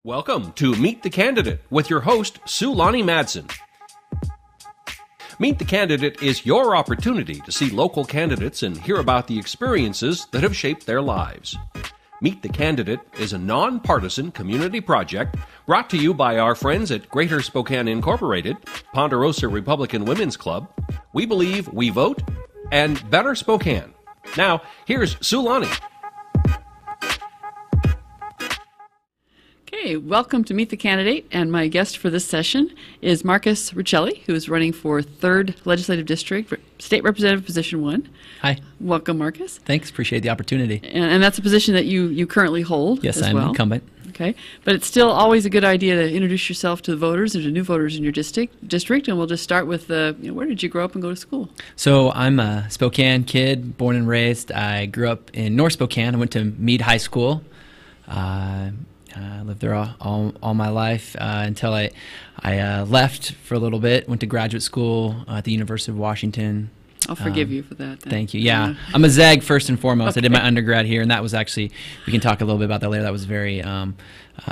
Welcome to Meet the Candidate with your host, Sue Lonnie Madsen. Meet the Candidate is your opportunity to see local candidates and hear about the experiences that have shaped their lives. Meet the Candidate is a nonpartisan community project brought to you by our friends at Greater Spokane Incorporated, Ponderosa Republican Women's Club, We Believe, We Vote, and Better Spokane. Now, here's Sue Lonnie. Okay, welcome to Meet the Candidate, and my guest for this session is Marcus Riccelli, who is running for 3rd Legislative District, State Representative, Position 1. Hi. Welcome, Marcus. Thanks, appreciate the opportunity. And that's a position that you currently hold Yes, as I'm well. incumbent. Okay, but it's still always a good idea to introduce yourself to the voters and to new voters in your district, and we'll just start with, where did you grow up and go to school? So I'm a Spokane kid, born and raised. I grew up in North Spokane. I went to Meade High School. I lived there all my life until I left for a little bit, went to graduate school at the University of Washington. I'll forgive you for that. Then. Thank you. Yeah, I'm a ZAG first and foremost. Okay. I did my undergrad here, and that was actually, we can talk a little bit about that later. That was very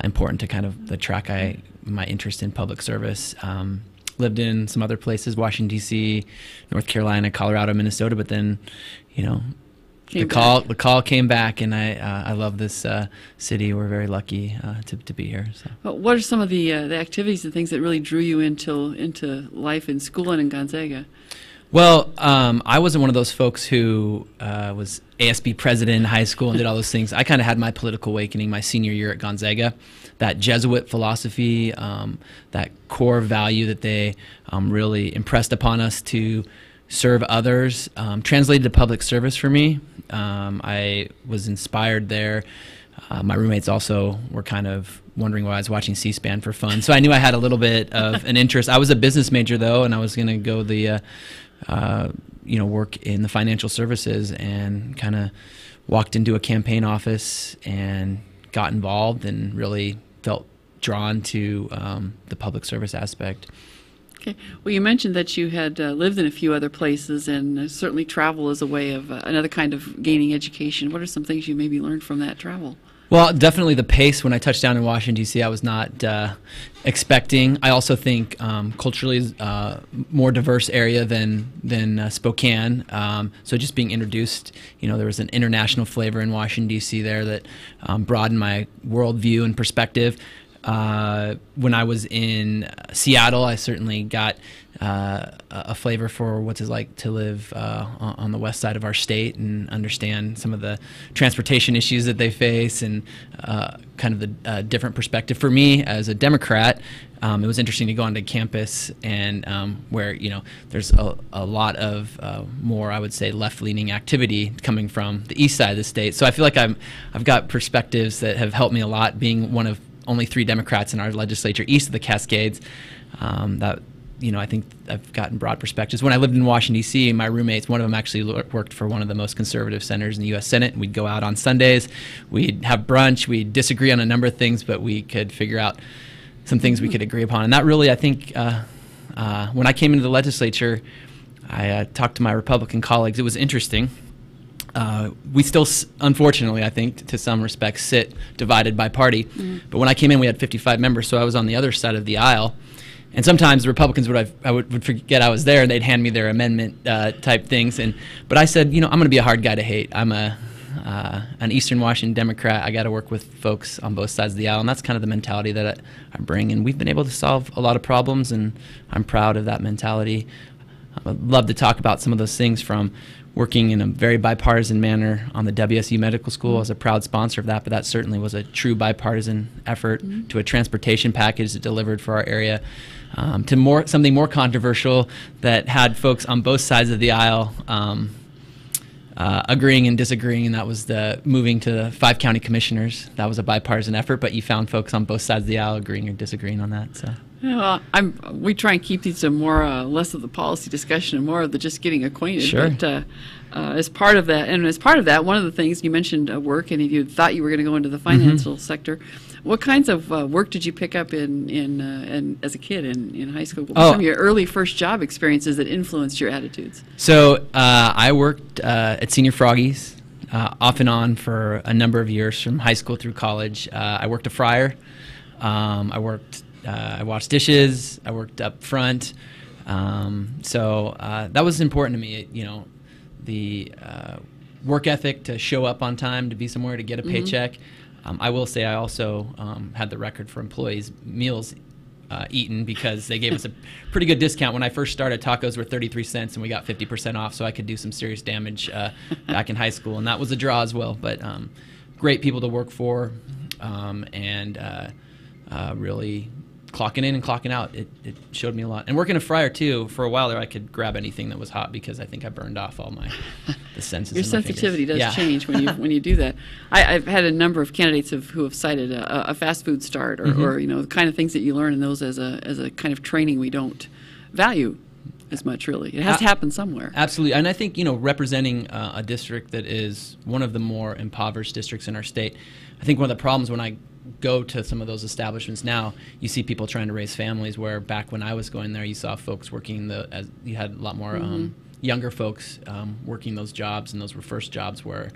important to kind of the track my interest in public service. Lived in some other places, Washington, D.C., North Carolina, Colorado, Minnesota, but then, the call came back, and I love this city. We're very lucky to be here. So. Well, what are some of the activities and things that really drew you into life in school and in Gonzaga? Well, I wasn't one of those folks who was ASB president in high school and did all those things. I kind of had my political awakening my senior year at Gonzaga. That Jesuit philosophy, that core value that they really impressed upon us to serve others, translated to public service for me. I was inspired there. My roommates also were kind of wondering why I was watching C-SPAN for fun. So I knew I had a little bit of an interest. I was a business major, though, and I was going to go work in the financial services, and kind of walked into a campaign office and got involved and really felt drawn to the public service aspect. Okay. Well, you mentioned that you had lived in a few other places, and certainly travel is a way of another kind of gaining education. What are some things you maybe learned from that travel? Well, definitely the pace. When I touched down in Washington, D.C., I was not expecting. I also think culturally is more diverse area than Spokane. So just being introduced, there was an international flavor in Washington, D.C. there that broadened my worldview and perspective. When I was in Seattle, I certainly got a flavor for what it's like to live on the west side of our state and understand some of the transportation issues that they face, and kind of the different perspective. For me, as a Democrat, it was interesting to go onto campus and where there's a lot of more, I would say, left-leaning activity coming from the east side of the state. So I feel like I've got perspectives that have helped me a lot, being one of only 3 Democrats in our legislature east of the Cascades. I think I've gotten broad perspectives. When I lived in Washington, D.C., my roommates, one of them actually worked for one of the most conservative senators in the U.S. Senate, and we'd go out on Sundays, we'd have brunch, we'd disagree on a number of things, but we could figure out some things we could agree upon. And that really, I think, when I came into the legislature, I talked to my Republican colleagues. It was interesting. We still, unfortunately, I think, to some respects, sit divided by party. Mm-hmm. But when I came in, we had 55 members, so I was on the other side of the aisle. And sometimes the Republicans would forget I was there, and they'd hand me their amendment type things. But I said, I'm going to be a hard guy to hate. I'm an Eastern Washington Democrat. I got to work with folks on both sides of the aisle, and that's kind of the mentality that I bring. And we've been able to solve a lot of problems, and I'm proud of that mentality. I'd love to talk about some of those things, from working in a very bipartisan manner on the WSU Medical School. I was a proud sponsor of that, but that certainly was a true bipartisan effort, to a transportation package that delivered for our area, to something more controversial that had folks on both sides of the aisle agreeing and disagreeing, and that was the moving to the 5 county commissioners. That was a bipartisan effort, but you found folks on both sides of the aisle agreeing or disagreeing on that. So. Yeah, well, we try and keep these to less of the policy discussion and more of the just getting acquainted. Sure. But as part of that, one of the things you mentioned work, and if you thought you were going to go into the financial sector, What kinds of work did you pick up in as a kid in high school? What were some of your early first job experiences that influenced your attitudes? So I worked at Senior Froggies off and on for a number of years from high school through college. I worked a fryer. I washed dishes. I worked up front. So that was important to me. The work ethic to show up on time, to be somewhere, to get a paycheck. I will say I also had the record for employees' meals eaten because they gave us a pretty good discount. When I first started, tacos were 33 cents and we got 50% off, so I could do some serious damage back in high school, and that was a draw as well. But great people to work for, and really clocking in and clocking out. It showed me a lot. And working a fryer too, for a while there I could grab anything that was hot because I think I burned off all the senses. Your in my sensitivity fingers. does change when you do that. I've had a number of candidates who have cited a fast food start or the kind of things that you learn in those as a kind of training we don't value as much, really. It has to happen somewhere. Absolutely. And I think, representing a district that is one of the more impoverished districts in our state, I think one of the problems when I go to some of those establishments now, you see people trying to raise families, where back when I was going there, you saw folks working as you had a lot more younger folks working those jobs, and those were first jobs, where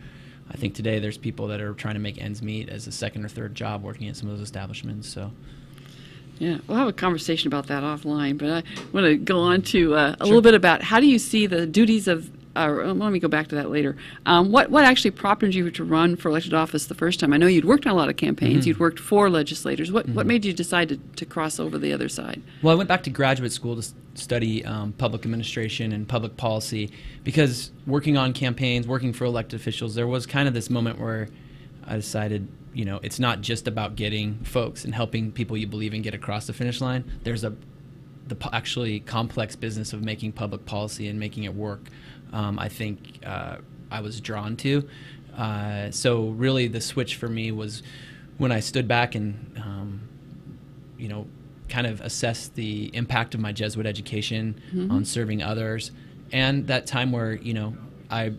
I think today there's people that are trying to make ends meet as a second or third job working at some of those establishments. So yeah, we'll have a conversation about that offline, but I want to go on to a little bit about how do you see the duties of let me go back to that later. What actually prompted you to run for elected office the first time? I know you'd worked on a lot of campaigns. You'd worked for legislators. What made you decide to cross over the other side? Well, I went back to graduate school to study public administration and public policy, because working on campaigns, working for elected officials, there was kind of this moment where I decided, it's not just about getting folks and helping people you believe in get across the finish line. There's the actually complex business of making public policy and making it work. I think I was drawn to. So really the switch for me was when I stood back and, kind of assessed the impact of my Jesuit education on serving others, and that time where, I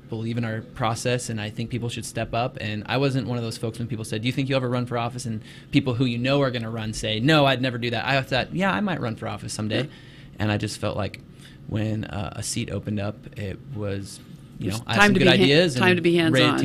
believe in our process and I think people should step up. And I wasn't one of those folks when people said, do you think you'll ever run for office? And people who are going to run say, no, I'd never do that. I thought, yeah, I might run for office someday. And I just felt like when a seat opened up, it was, I had some good ideas. Time to be hands-on.